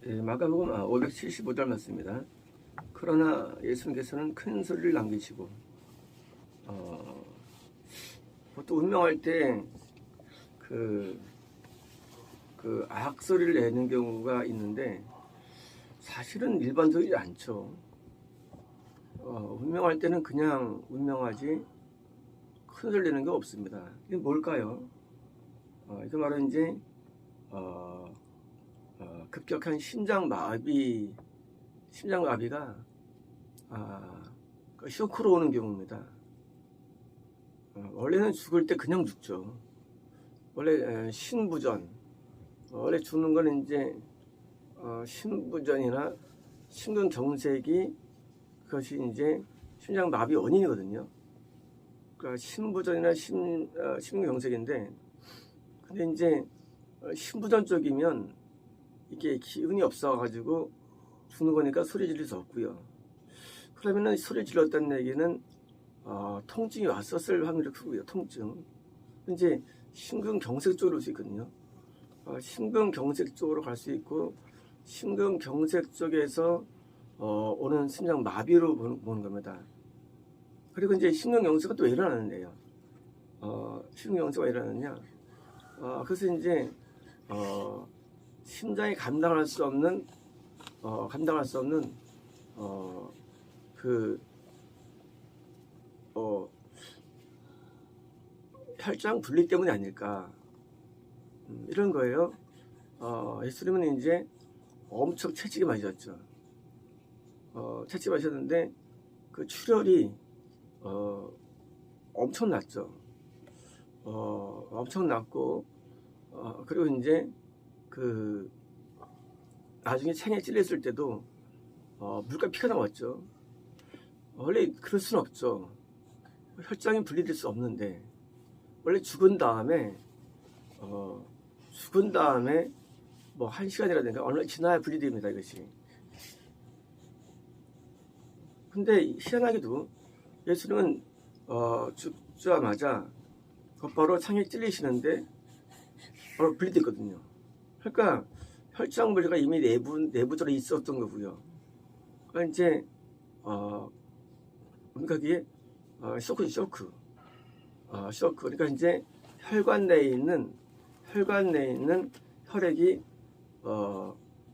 예, 마가복음 575절 맞습니다. 그러나 예수님께서는 큰 소리를 남기시고 보통 운명할 때 그 악소리를 내는 경우가 있는데 사실은 일반적이지 않죠. 운명할 때는 그냥 운명하지 큰 소리 내는 게 없습니다. 이게 뭘까요? 이게 바로 이제 급격한 심장마비가 그 쇼크로 오는 경우입니다. 원래는 죽을 때 그냥 죽죠. 원래 신부전, 원래 죽는 거는 이제 신부전이나 심근경색이 그것이 이제 심장마비 원인이거든요. 그러니까 신부전이나 심근경색인데, 근데 이제 신부전 쪽이면 이게 기운이 없어가지고 죽는 거니까 소리 지를 수 없고요. 그러면은 소리 질렀다는 얘기는 통증이 왔었을 확률이 크고요. 통증. 이제 심근경색 쪽으로 올 수 있거든요. 심근경색 쪽으로 갈 수 있고, 심근경색 쪽에서 오는 심장마비로 보는 겁니다. 그리고 이제 심근경색은 또 왜 일어나는데요? 심근경색이 왜 일어나느냐? 그래서 이제 심장이 감당할 수 없는 혈장 분리 때문이 아닐까, 이런 거예요. 예수님은 이제 엄청 채찍이 맞으셨죠. 채찍 맞으셨는데 그 출혈이 엄청났죠. 엄청났고, 그리고 이제 나중에 챙에 찔렸을 때도 물과 피가 나왔죠. 원래 그럴 수는 없죠. 혈장이 분리될 수 없는데, 원래 죽은 다음에 뭐 1시간이라든가 얼마 지나야 분리됩니다, 이것이. 근데 희한하게도 예수님은 죽자마자 곧바로 창에 찔리시는데 바로 분리됐거든요. 그러니까 혈장 분리가 이미 내부적으로 있었던 거고요. 그러니까 이제 그러니까 그게 쇼크. 그러니까 이제 혈관 내에 있는 혈액이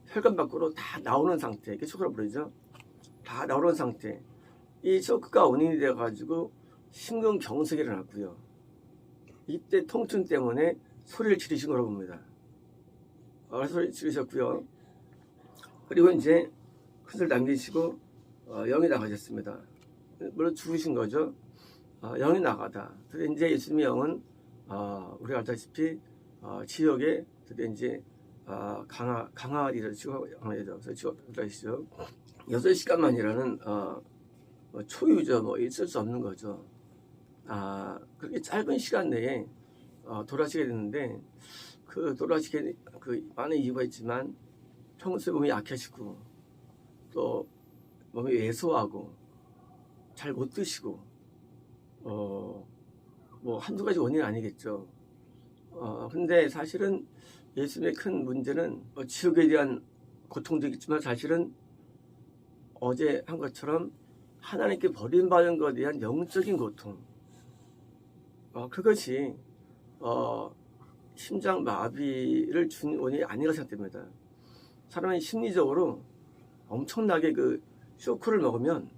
혈관 밖으로 다 나오는 상태, 이게 쇼크라고 부르죠. 다 나오는 상태. 이 쇼크가 원인이 되어가지고 심근경색이 일어났고요. 이때 통증 때문에 소리를 지르신 거라고 봅니다. 소리 지르셨고요. 그리고 이제 큰 소리 남기시고 영이 나가셨습니다. 물론 죽으신 거죠. 영이 나가다. 그래서 이제 예수님의 영은 우리가 알다시피 지옥에 이제 강아리를 지옥에서 들어가시죠. 6시간만이라는 초유죠. 뭐 있을 수 없는 거죠. 그렇게 짧은 시간 내에 돌아가시게 됐는데, 그 돌아가시게 많은 이유가 있지만 평소에 몸이 약해지고 또 몸이 왜소하고 잘 못 드시고 뭐 한두 가지 원인은 아니겠죠. 근데 사실은 예수님의 큰 문제는 지옥에 대한 고통도 있지만, 사실은 어제 한 것처럼 하나님께 버림받은 것에 대한 영적인 고통, 그것이 심장마비를 준 원인이 아니라 생각됩니다. 사람이 심리적으로 엄청나게 그 쇼크를 먹으면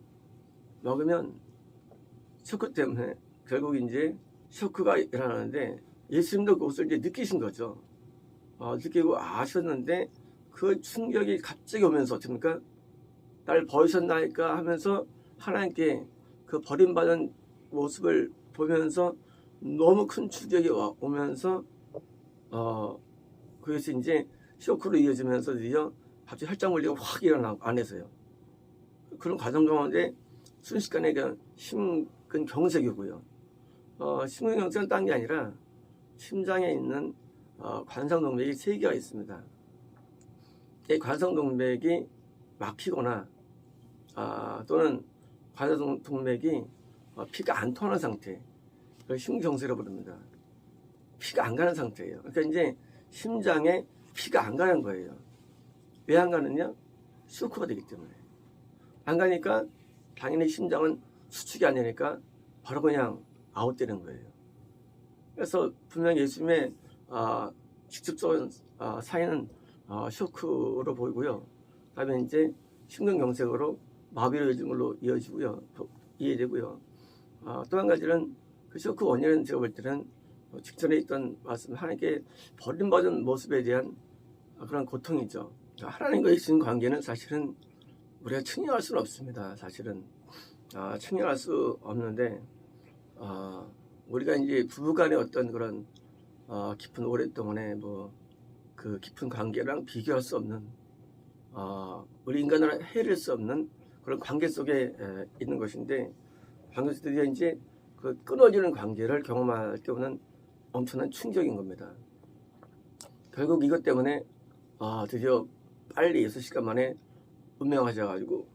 쇼크 때문에 결국 이제 쇼크가 일어나는데, 예수님도 그것을 이제 느끼신 거죠. 느끼고 아셨는데 그 충격이 갑자기 오면서 어떻습니까? 날 버리셨나이까 하면서 하나님께 그 버림받은 모습을 보면서 너무 큰 충격이 오면서 그것이 이제 쇼크로 이어지면서 드디어 갑자기 혈장 물리가 확 일어나고 안에서요. 그런 과정 가운데 순식간에 심근경색이고요. 심근경색은 딴 게 아니라 심장에 있는 관상동맥이 3개가 있습니다. 이 관상동맥이 막히거나 또는 관상동맥이 피가 안 통하는 상태, 그걸 심근경색이라고 부릅니다. 피가 안 가는 상태예요. 그러니까 이제 심장에 피가 안 가는 거예요. 왜 안 가느냐? 쇼크가 되기 때문에. 안 가니까 당연히 심장은 수축이 안 되니까 바로 그냥 아웃되는 거예요. 그래서 분명히 예수님의 직접적인 사인은 쇼크로 보이고요. 그다음에 이제 심근경색으로 마비로 이어진 걸로 이해되고요. 또 한 가지는 그 쇼크 원인은 제가 볼 때는 직전에 있던 말씀 하나님께 버림받은 모습에 대한 그런 고통이죠. 하나님과 예수님 관계는 사실은 우리가 측량할 수는 없습니다. 사실은 측량할 수 없는데 우리가 이제 부부간의 어떤 그런 깊은 오랫동안의 그 깊은 관계랑 비교할 수 없는 우리 인간을 해낼 수 없는 그런 관계 속에 있는 것인데 방금 드디어 이제 그 끊어지는 관계를 경험할 때 오는 엄청난 충격인 겁니다. 결국 이것 때문에 드디어 빨리 6시간 만에 운명하셔가지고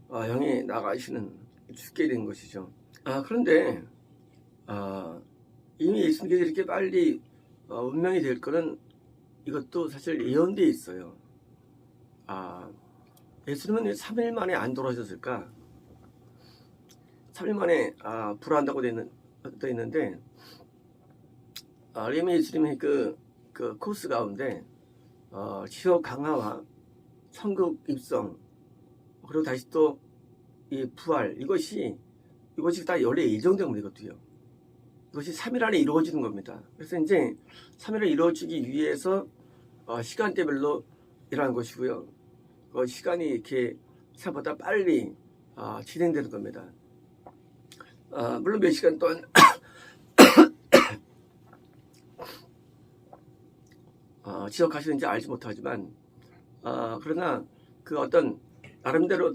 영이 나가시는 죽게 된 것이죠. 그런데 이미 예수님께서 이렇게 빨리 운명이 될 거는 이것도 사실 예언되어 있어요. 예수님은 왜 3일 만에 안 돌아오셨을까? 3일 만에 불화한다고 되어 있는데 이미 예수님의 그 코스 가운데 지역 강화와 천국 입성 그리고 다시 또 이 부활 이것이 다 원래 예정된 거거든요. 이것이 3일 안에 이루어지는 겁니다. 그래서 이제 3일에 이루어지기 위해서 시간대별로 일어난 것이고요. 시간이 이렇게 생각보다 빨리 진행되는 겁니다. 물론 몇 시간 동안 지속하시는지 알지 못하지만 그러나 그 어떤 나름대로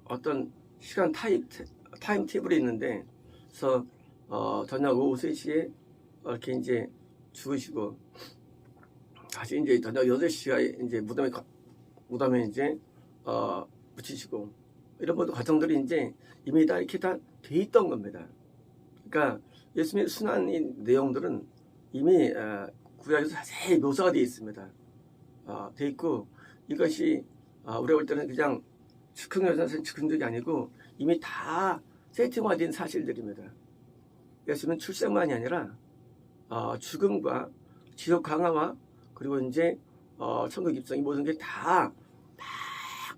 어떤 시간 타임 테이블이 있는데 그래서 저녁 오후 3시에 이렇게 이제 죽으시고 다시 이제 저녁 8시에 이제 무덤에 이제 묻히시고 이런 모든 과정들이 이제 이미 다 이렇게 다 돼 있던 겁니다. 그러니까 예수님의 순환인 내용들은 이미 구약에서 자세히 묘사가 되어 있습니다. 돼 있고 이것이 우리가 볼 때는 그냥 즉흥적이 아니고 이미 다 세팅화된 사실들입니다. 예수님은 출생만이 아니라 죽음과 지속 강화와 그리고 이제 천국 입성이 모든 게 다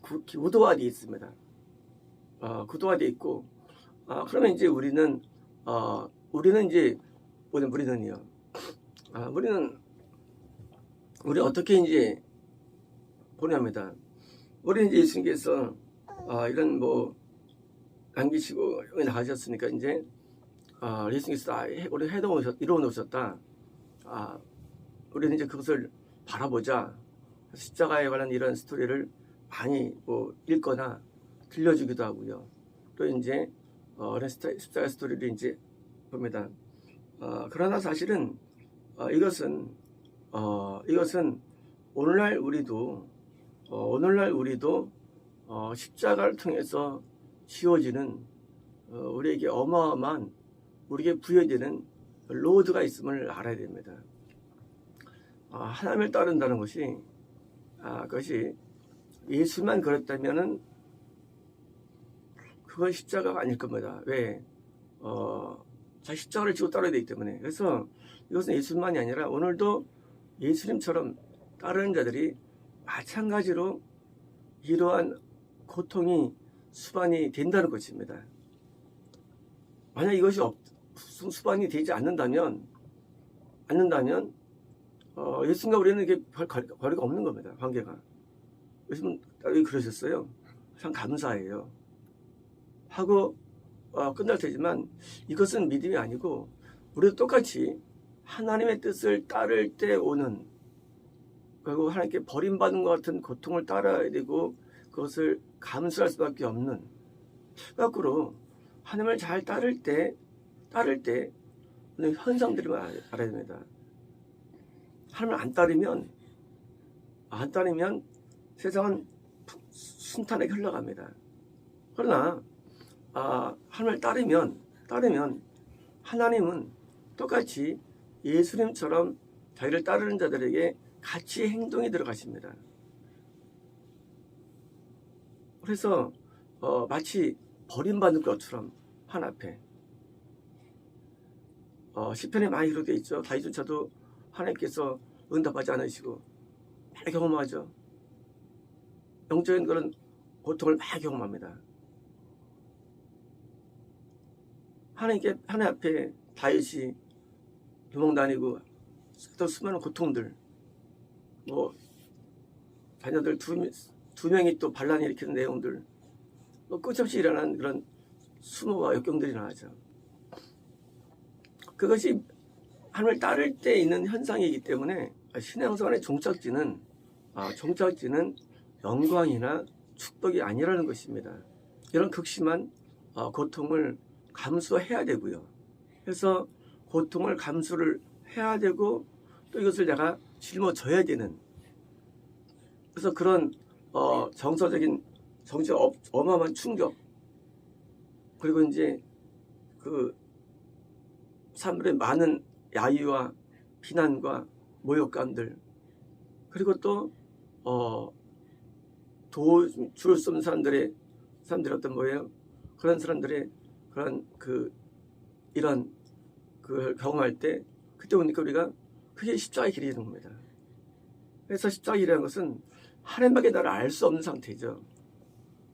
구도화되어 있습니다. 구도화되어 있고 그러면 이제 우리는 이제 우리는요. 우리 어떻게 이제 보냐입니다. 우리는 이제 예수님께서 이런 남기시고 형이 나가셨으니까 이제 예수님께서 우리 이루어 놓으셨다. 우리는 이제 그것을 바라보자. 십자가에 관한 이런 스토리를 많이 읽거나 들려주기도 하고요. 또 이제 십자가 스토리를 이제 봅니다. 그러나 사실은 이것은 오늘날 우리도 십자가를 통해서 지어지는 우리에게 어마어마한 우리에게 부여되는 로드가 있음을 알아야 됩니다. 하나님을 따른다는 것이 그것이 예수만 그랬다면은 그건 십자가가 아닐 겁니다. 왜? 십자가를 지고 따라야 되기 때문에. 그래서 이것은 예수만이 아니라 오늘도 예수님처럼 따르는 자들이 마찬가지로 이러한 고통이 수반이 된다는 것입니다. 만약 이것이 수반이 되지 않는다면 예수님과 우리는 이게 별 거리가 없는 겁니다. 관계가. 예수님 왜 그러셨어요? 참 감사해요. 하고 끝날 테지만 이것은 믿음이 아니고 우리도 똑같이 하나님의 뜻을 따를 때 오는 그리고 하나님께 버림받은 것 같은 고통을 따라야 되고 그것을 감수할 수밖에 없는 거꾸로 하나님을 잘 따를 때 현상들을 알아야 됩니다. 하나님을 안 따르면 세상은 순탄하게 흘러갑니다. 그러나 하나님을 따르면 하나님은 똑같이 예수님처럼 자기를 따르는 자들에게 같이 행동이 들어가십니다. 그래서 마치 버림받는 것처럼 한 앞에 시편에 많이 그렇게 있죠. 다윗조차도 하나님께서 응답하지 않으시고 많이 경험하죠. 영적인 그런 고통을 많이 경험합니다. 하나님 앞에 다윗이 도망 다니고 또 수많은 고통들, 뭐 자녀들 두 명이 또 반란을 일으키는 내용들, 뭐 끝없이 일어나는 그런 수모와 역경들이 나오죠. 그것이 하나님을 따를 때 있는 현상이기 때문에 신앙생활의 종착지는 영광이나 축복이 아니라는 것입니다. 이런 극심한 고통을 감수해야 되고요. 그래서 고통을 감수를 해야 되고 또 이것을 내가 짊어져야 되는, 그래서 그런 정서적인 어마어마한 충격, 그리고 이제 그 사람들의 많은 야유와 비난과 모욕감들, 그리고 또 도줄 수 없는 사람들의 어떤 뭐예요? 그런 사람들의 그런 이런 그걸 경험할 때, 그때 보니까 우리가 그게 십자가의 길이 되는 겁니다. 그래서 십자가의 길이라는 것은 하나님밖에 나를 알 수 없는 상태죠.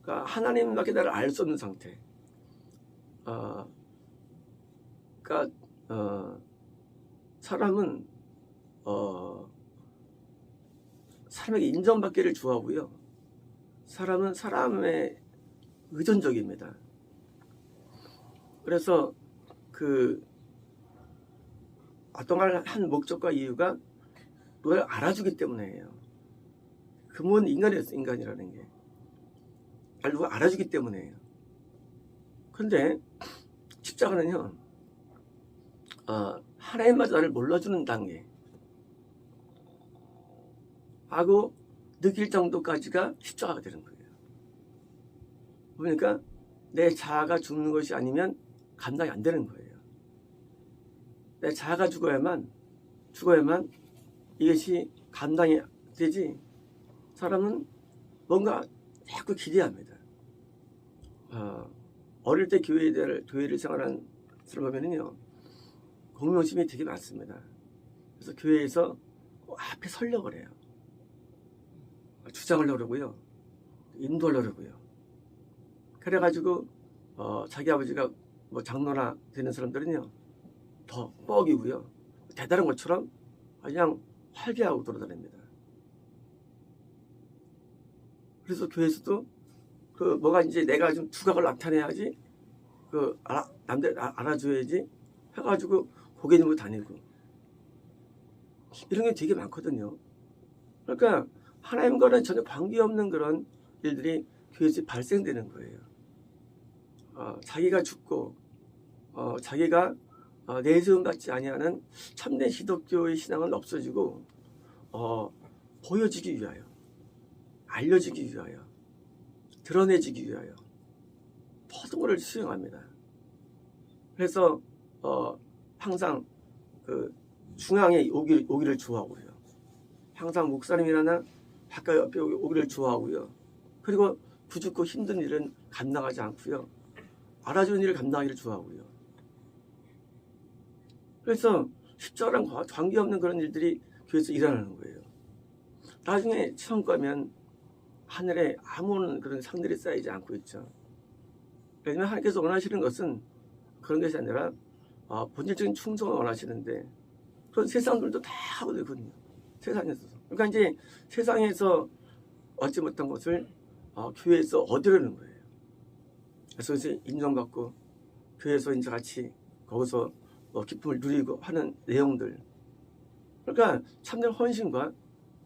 그러니까 하나님밖에 나를 알 수 없는 상태. 사람은 사람에게 인정받기를 좋아하고요. 사람은 사람의 의존적입니다. 그래서 어떤 걸 한 목적과 이유가 그걸 알아주기 때문이에요. 근본 인간이라는 게 누가 알아주기 때문이에요. 그런데 십자가는요, 하나님마저 나를 몰라주는 단계 하고 느낄 정도까지가 십자가가 되는 거예요. 그러니까 내 자아가 죽는 것이 아니면 감당이 안 되는 거예요. 내 자아가 죽어야만 이것이 감당이 되지, 사람은 뭔가 자꾸 기대합니다. 어릴 때 교회를 생활한 사람 보면은요, 공명심이 되게 많습니다. 그래서 교회에서 앞에 서려고 해요. 주장하려고 그러고요, 인도하려고 그러고요. 그래가지고 자기 아버지가 뭐 장로나 되는 사람들은요, 더 뻑이고요, 대단한 것처럼 그냥 활기하고 돌아다닙니다. 그래서 교회에서도 뭐가 이제 내가 좀 두각을 나타내야지, 남들 알아줘야지 해가지고 고개 들고 다니고, 이런 게 되게 많거든요. 그러니까 하나님과는 전혀 관계없는 그런 일들이 교회에서 발생되는 거예요. 자기가 죽고 자기가 내세움 받지 아니하는 참된 기독교의 신앙은 없어지고 보여지기 위하여, 알려지기 위하여, 드러내지기 위하여 모든 것을 수행합니다. 그래서 항상 중앙에 오기를 좋아하고요. 항상 목사님이나 가까이 옆에 오기를 좋아하고요. 그리고 부족고 힘든 일은 감당하지 않고요. 알아주는 일을 감당하기를 좋아하고요. 그래서 십자가랑 관계없는 그런 일들이 교회에서 일어나는 거예요. 나중에 시험 가면 하늘에 아무런 그런 상들이 쌓이지 않고 있죠. 왜냐하면 하나님께서 원하시는 것은 그런 것이 아니라 본질적인 충성을 원하시는데, 그런 세상들도 다 하고 있거든요. 세상에서. 그러니까 이제 세상에서 얻지 못한 것을 교회에서 얻으려는 거예요. 그래서 이제 인정받고 교회에서 이제 같이 거기서 기쁨을 누리고 하는 내용들. 그러니까 참된 헌신과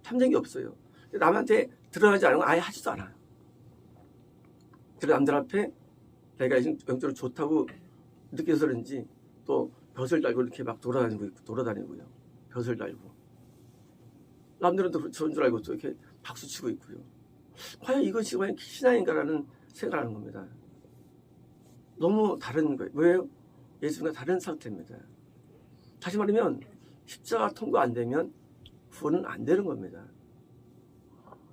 참된 게 없어요. 남한테 드러나지 않으면 아예 하지도 않아요. 그래서 남들 앞에 내가 영적으로 좋다고 느껴서 그런지 또 벼슬 달고 이렇게 막 돌아다니고요. 벼슬 달고. 남들은 또 그런 줄 알고 또 이렇게 박수 치고 있고요. 과연 이것이 과연 신앙인가라는 생각을 하는 겁니다. 너무 다른 거예요. 왜요? 예수님과 다른 상태입니다. 다시 말하면 십자가 통과 안 되면 구원은 안 되는 겁니다.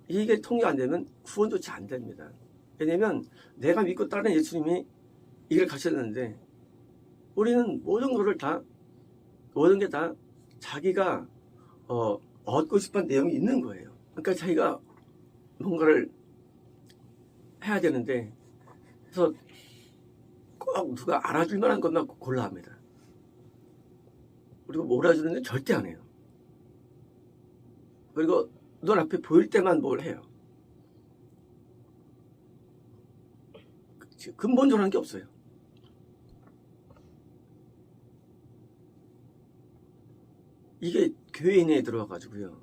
이게 통일 안 되면 구원조차 안 됩니다. 왜냐면 내가 믿고 따르는 예수님이 이 길을 가셨는데 우리는 모든 게 다 자기가 얻고 싶은 내용이 있는 거예요. 그러니까 자기가 뭔가를 해야 되는데 그래서 꼭 누가 알아줄 만한 것만 골라 합니다. 그리고 몰아주는데 절대 안 해요. 그리고 눈 앞에 보일 때만 뭘 해요. 근본적으로 하는 게 없어요. 이게 교회인에 들어와가지고요.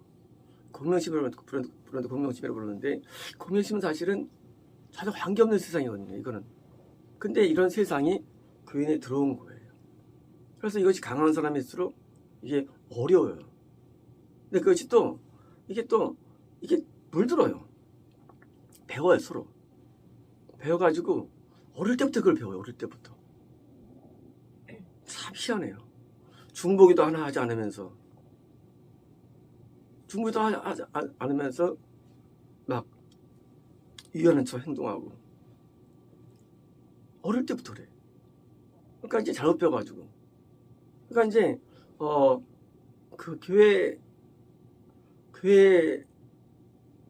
공명심이라고 부르는데 공명심은 사실은 전혀 관계없는 세상이거든요. 이거는. 근데 이런 세상이 교회인에 들어온 거예요. 그래서 이것이 강한 사람일수록 이게 어려워요. 근데 그것이 이게 물들어요. 배워요, 서로. 배워가지고 어릴 때부터 그걸 배워요. 어릴 때부터. 참 희한해요. 중보기도 하나 하지 않으면서 막 유연한 척 행동하고 어릴 때부터 그래. 그러니까 이제 잘못 배워가지고. 그러니까 이제 그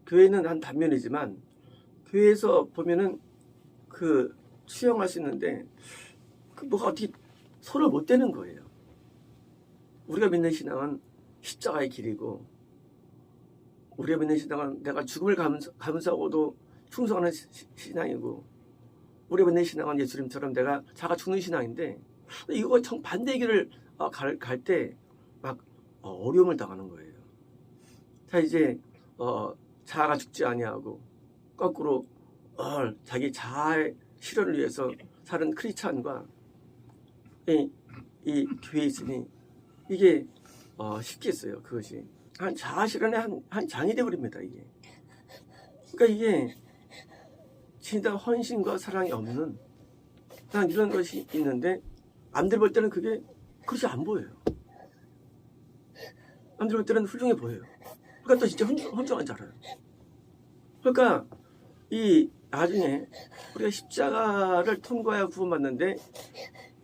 교회는 한 단면이지만 교회에서 보면은 그 수용할 수 있는데 그 뭐가 어떻게 손을 못 대는 거예요. 우리가 믿는 신앙은 십자가의 길이고 우리가 믿는 신앙은 내가 죽음을 감수하고도 충성하는 신앙이고 우리가 믿는 신앙은 예수님처럼 내가 자가 죽는 신앙인데 이거 정반대의 길을 갈 때 막 어려움을 당하는 거예요. 자 이제 자아가 죽지 아니하고 거꾸로 자기 자아의 실현을 위해서 사는 크리스찬과 이 교회에 있으니 이게 쉽겠어요. 그것이 한 자아 실현의 한 장이 되어버립니다. 이게 그러니까 이게 진짜 헌신과 사랑이 없는 그냥 이런 것이 있는데 남들 볼 때는 그게 그렇게 안 보여요. 남들 볼 때는 훌륭해 보여요. 그러니까 또 진짜 헌정한 줄 알아요. 그러니까 이 나중에 우리가 십자가를 통과해야 구원받는데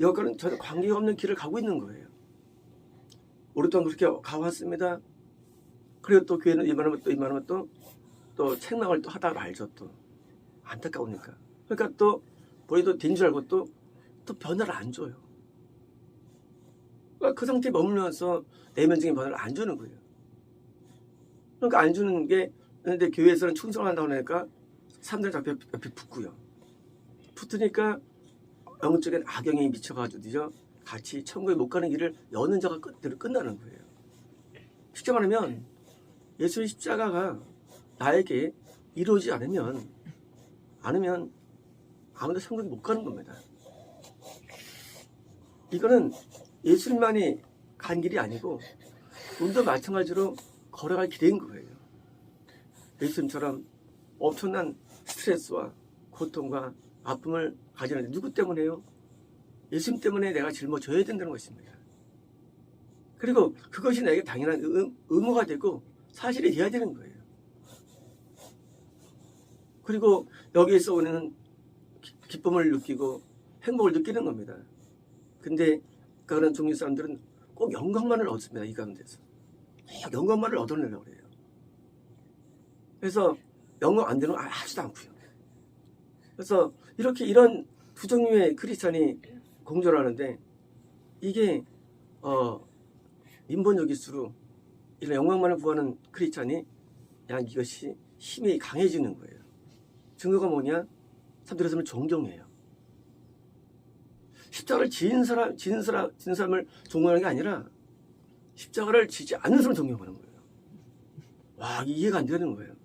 여기는 전혀 관계가 없는 길을 가고 있는 거예요. 오랫동안 그렇게 가왔습니다. 그리고 또 교회는 이만하면 또 책망을 또 하다 말죠. 또 안타까우니까. 그러니까 또 본인도 된 줄 알고 또 변화를 안 줘요. 그러니까 그 상태에 머물면서 내면적인 변화를 안 주는 거예요. 그러니까 안 주는 게 근데 교회에서는 충성한다고 하니까 사람들 옆에 붙고요. 붙으니까 영적인 악영이 미쳐가지고 같이 천국에 못 가는 길을 여는 자가 끝나는 거예요. 쉽게 말하면 예수의 십자가가 나에게 이루어지지 않으면 아무도 천국에 못 가는 겁니다. 이거는 예수님만이 간 길이 아니고 우리도 마찬가지로 걸어갈 길인 거예요. 예수님처럼 엄청난 스트레스와 고통과 아픔을 가지는데 누구 때문에요? 예수님 때문에 내가 짊어져야 된다는 것입니다. 그리고 그것이 나에게 당연한 의무가 되고 사실이 돼야 되는 거예요. 그리고 여기에서 우리는 기쁨을 느끼고 행복을 느끼는 겁니다. 근데 그런 종류 사람들은 꼭 영광만을 얻습니다. 이 가운데서. 꼭 영광만을 얻어내려고 해요. 그래서 영광 안 되는 거 하지도 않고요. 그래서 이런 두 종류의 크리스찬이 공존하는데 이게 인본적일수록 이런 영광만을 구하는 크리스찬이 이것이 힘이 강해지는 거예요. 증거가 뭐냐? 사람들의 삶을 존경해요. 십자가를 지는 사람을 존경하는 게 아니라 십자가를 지지 않는 사람을 존경하는 거예요. 와, 이해가 안 되는 거예요.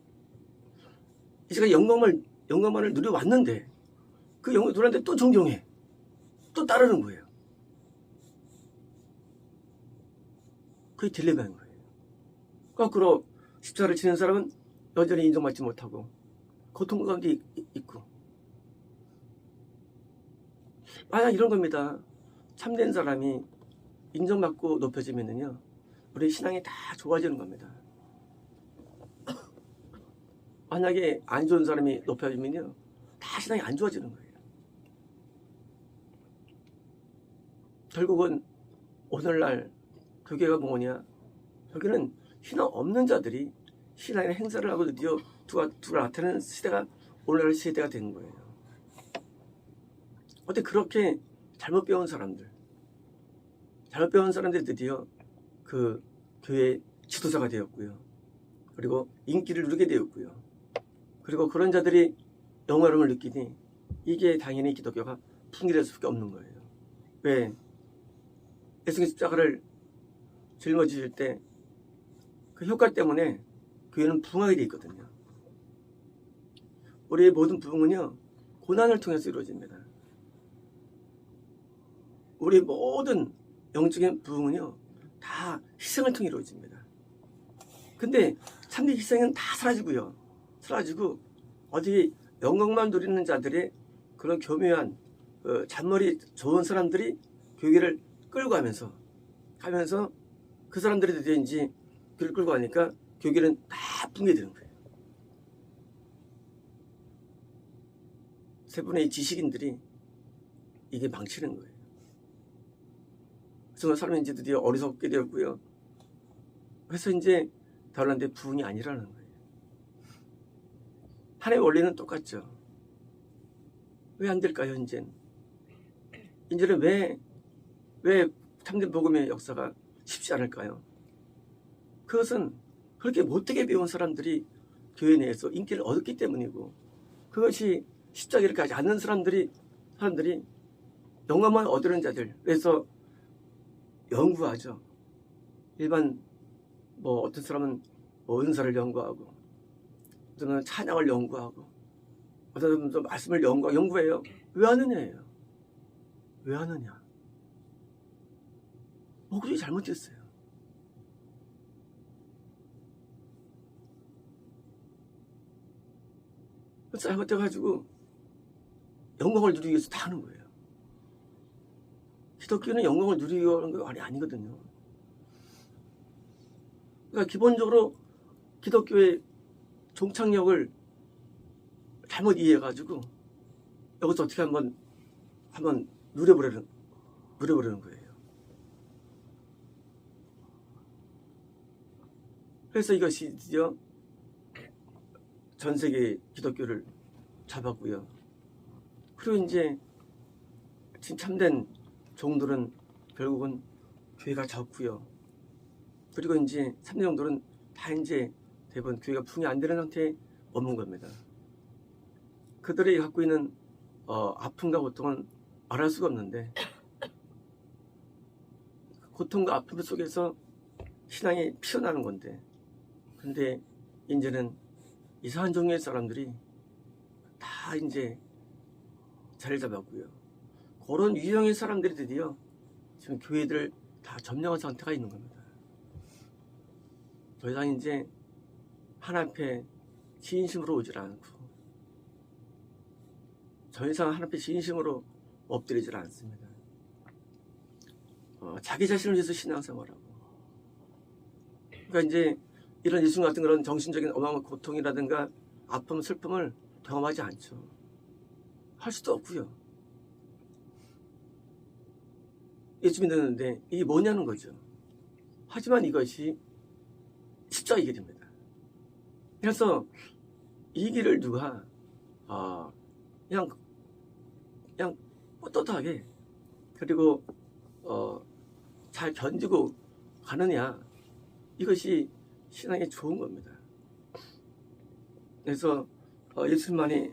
제가 영광만을 누려왔는데 그 영광을 누렸는데 또 존경해. 또 따르는 거예요. 그게 딜레마인 거예요. 거꾸로 십자가를 지는 사람은 여전히 인정받지 못하고 고통 가운데 있고 만약 이런 겁니다. 참된 사람이 인정받고 높여지면은요 우리 신앙이 다 좋아지는 겁니다. 만약에 안 좋은 사람이 높여지면요, 다 신앙이 안 좋아지는 거예요. 결국은 오늘날 교계가 뭐냐? 여기는 신앙 없는 자들이 신앙의 행사를 하고 드디어 두가 나타나는 시대가 오늘날 시대가 된 거예요. 어때 그렇게 잘못 배운 사람들이 드디어 그 교회 지도자가 되었고요. 그리고 인기를 누리게 되었고요. 그리고 그런 자들이 영화로움을 느끼니 이게 당연히 기독교가 풍기될 수밖에 없는 거예요. 왜? 예수님 십자가를 짊어지실 때 그 효과 때문에 교회는 부흥하게 돼 있거든요. 우리의 모든 부흥은요, 고난을 통해서 이루어집니다. 우리 모든 영적인 부흥은요, 다 희생을 통해 이루어집니다. 근데 참된 희생은 다 사라지고 어디 영광만 누리는 자들의 그런 교묘한 잔머리 좋은 사람들이 교회를 끌고 가면서 그 사람들이 드디어 이제 교회를 끌고 가니까 교회는 다 붕괴되는 거예요. 세 분의 지식인들이 이게 망치는 거예요. 그래서 사람이 이제 드디어 어리석게 되었고요. 그래서 이제 다른데 부흥이 아니라는 거예요. 하나님의 원리는 똑같죠. 왜 안 될까요, 이제는? 이제는 왜 참된 복음의 역사가 쉽지 않을까요? 그것은 그렇게 못되게 배운 사람들이 교회 내에서 인기를 얻었기 때문이고, 그것이 십자가를 가지 않는 사람들이 영감만 얻으는 자들, 그래서 연구하죠. 일반 어떤 사람은 은사를 연구하고, 어떤 사람은 찬양을 연구하고, 어떤 사람은 또 말씀을 연구해요. 왜 하느냐예요. 왜 하느냐? 목적이 잘못됐어요. 잘못돼가지고 영광을 누리기 위해서 다 하는 거예요. 기독교는 영광을 누리기 위한 거 아니거든요. 그러니까 기본적으로 기독교의 종착역을 잘못 이해해가지고 여기서 어떻게 한번 누려보려는 거예요. 그래서 이것이 드디어 전 세계 기독교를 잡았고요. 그리고 이제 참된 종들은 결국은 교회가 적고요. 그리고 이제 참된 종들은 다 이제 대부분 교회가 풍이 안 되는 상태에 머문 겁니다. 그들이 갖고 있는 아픔과 고통은 말할 수가 없는데, 고통과 아픔 속에서 신앙이 피어나는 건데, 근데 이제는 이상한 종류의 사람들이 다 이제 자리를 잡았고요. 그런 유형의 사람들이 드디어 지금 교회들을 다 점령한 상태가 있는 겁니다. 더 이상 이제 하나님 앞에 진심으로 오질 않고, 더 이상 하나님 앞에 진심으로 엎드리질 않습니다. 자기 자신을 위해서 신앙생활하고, 그러니까 이제 이런 예수 같은 그런 정신적인 어마어마한 고통이라든가 아픔, 슬픔을 경험하지 않죠. 할 수도 없고요. 예수 믿었는데 이게 뭐냐는 거죠. 하지만 이것이 십자가의 길입니다. 그래서 이 길을 누가 그냥 떳떳하게 그리고 잘 견디고 가느냐, 이것이 신앙에 좋은 겁니다. 그래서 예수님만이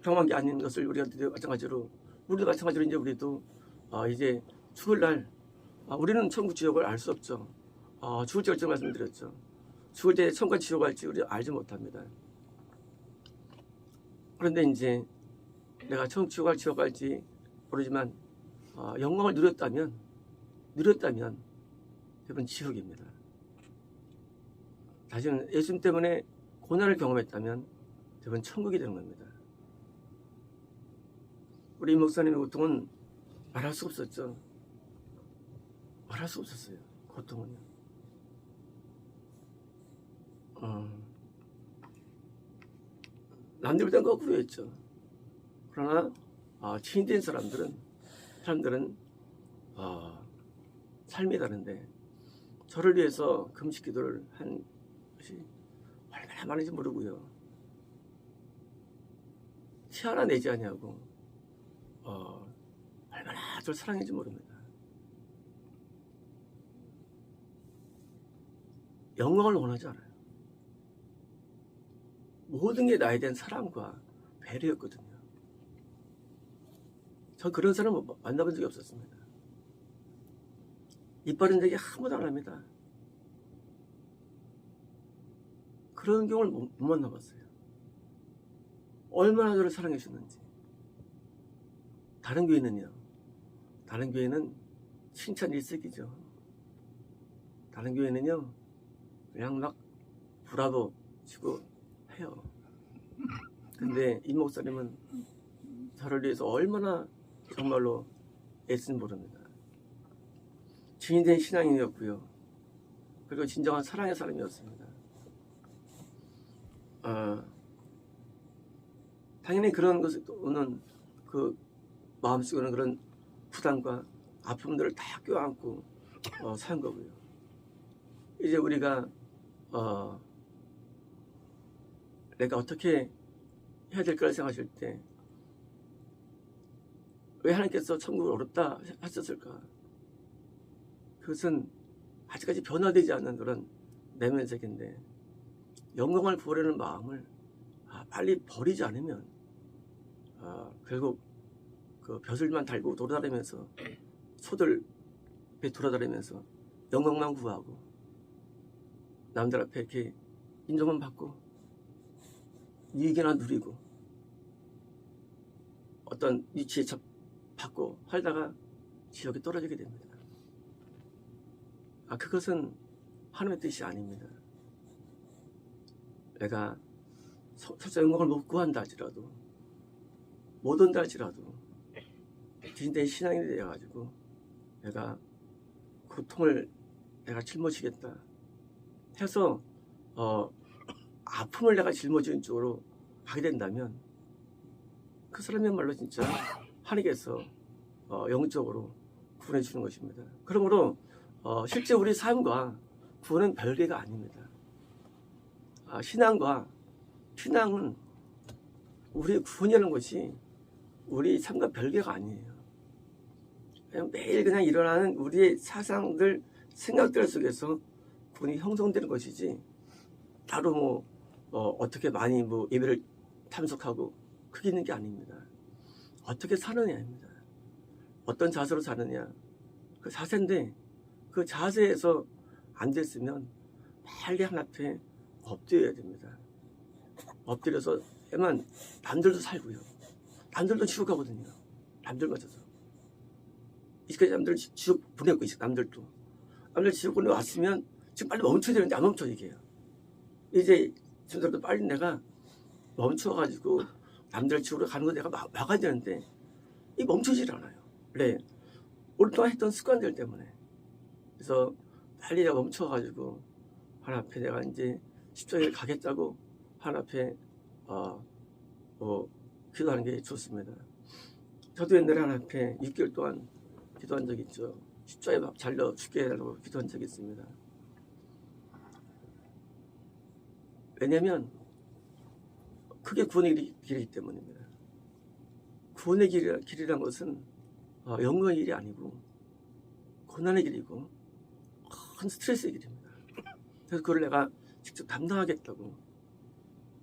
평범한 게 아닌 것을 우리가 마찬가지로 이제 우리도 이제 죽을 날, 우리는 천국 지옥을 알 수 없죠. 죽을 때 결정 말씀드렸죠. 죽을 때 천국과 지옥 갈지 우리 알지 못합니다. 그런데 이제 내가 천국 지옥 갈지 모르지만 영광을 누렸다면 대부분 지옥입니다. 다시는 예수님 때문에 고난을 경험했다면 대부분 천국이 되는 겁니다. 우리 목사님의 고통은 말할 수 없었죠. 말할 수 없었어요. 고통은요. 남들보다 거꾸로였죠. 그러나 주인된 사람들은 삶이 다른데 저를 위해서 금식 기도를 한 것이 얼마나 많은지 모르고요. 티 하나 내지 아니하고 얼마나 저를 사랑했는지 모릅니다. 영광을 원하지 않아요. 모든 게 나에 대한 사랑과 배려였거든요. 전 그런 사람을 만나본 적이 없었습니다. 입 바른 적이 한 번도 안 합니다. 그런 경우를 못 만나봤어요. 얼마나 저를 사랑해 주는지. 다른 교회는요. 다른 교회는 칭찬 일색이죠. 다른 교회는요. 그냥 막 브라보 치고 해요. 근데 이 목사님은 저를 위해서 얼마나 정말로 애쓴 모릅니다. 증인된 신앙인이었고요. 그리고 진정한 사랑의 사람이었습니다. 당연히 그런 것을 오는 그 마음속에 오는 그런 부담과 아픔들을 다 껴안고 산 거고요. 이제 우리가 내가 어떻게 해야 될까를 생각하실 때 왜 하나님께서 천국을 어렵다 하셨을까? 그것은 아직까지 변화되지 않는 그런 내면색인데 영광을 부으려는 마음을 빨리 버리지 않으면 결국 그 벼슬만 달고 돌아다니면서 소들 앞에 돌아다니면서 영광만 구하고 남들 앞에 이렇게 인정만 받고 이익이나 누리고 어떤 위치에 받고 살다가 지옥에 떨어지게 됩니다. 그것은 하나님의 뜻이 아닙니다. 내가 설사 영광을 못 구한다 할지라도 못 온다 할지라도 진짜의 신앙인이 되어가지고 내가 고통을 내가 짊어지겠다 해서 아픔을 내가 짊어지는 쪽으로 가게 된다면 그 사람이야말로 진짜 하나님께서 영적으로 구원해 주는 것입니다. 그러므로 실제 우리 삶과 구원은 별개가 아닙니다. 신앙은 우리 구원이라는 것이 우리 삶과 별개가 아니에요. 그냥 매일 그냥 일어나는 우리의 사상들, 생각들 속에서 구원이 형성되는 것이지 따로 어떻게 많이 예배를 참석하고 그게 있는 게 아닙니다. 어떻게 사느냐입니다. 어떤 자세로 사느냐 그 자세인데 그 자세에서 안 됐으면 빨리 하나님 앞에 엎드려야 됩니다. 엎드려서 해만 남들도 살고요. 남들도 지옥 가거든요. 남들 맞아서. 이제까지 남들 지옥 보냈고 남들도. 남들 지옥 보내왔으면 지금 빨리 멈춰야 되는데 안 멈춰 이게요. 이제 지금부터 빨리 내가 멈춰가지고 남들 지옥으로 가는 거 내가 막아야 되는데 이 멈추질 않아요. 네. 오랫동안 했던 습관들 때문에. 그래서 빨리 내가 멈춰가지고 하나님 앞에 내가 이제 십자가에 가겠다고 하나님 앞에 기도하는 게 좋습니다. 저도 옛날에 하나님 앞에 6개월 동안 기도한 적이 있죠. 십자가에 막 잘려 죽게 해달라고 기도한 적이 있습니다. 왜냐면 그게 구원의 길이기 때문입니다. 구원의 길이란 것은 영광의 길이 아니고 고난의 길이고 큰 스트레스의 길입니다. 그래서 그걸 내가 직접 담당하겠다고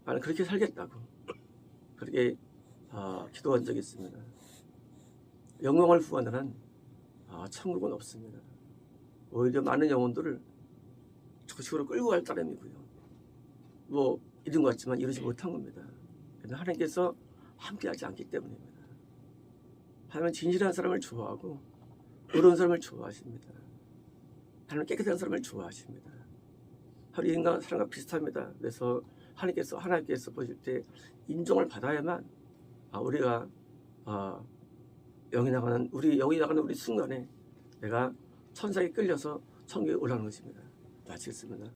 나는 그렇게 살겠다고 그렇게 기도한 적이 있습니다. 영광을 구하는 한 천국은 없습니다. 오히려 많은 영혼들을 저식으로 끌고 갈 따름이고요. 이룬 것 같지만 이루지 못한 겁니다. 하나님께서 함께하지 않기 때문입니다. 하나님은 진실한 사람을 좋아하고 의로운 사람을 좋아하십니다. 하나님은 깨끗한 사람을 좋아하십니다. 하루 인간 사람과 비슷합니다. 그래서 하나님께서 보실 때 인정을 받아야만 우리가 영이 나가는 우리 순간에 내가 천사에 끌려서 천국에 올라가는 것입니다. 마치겠습니다.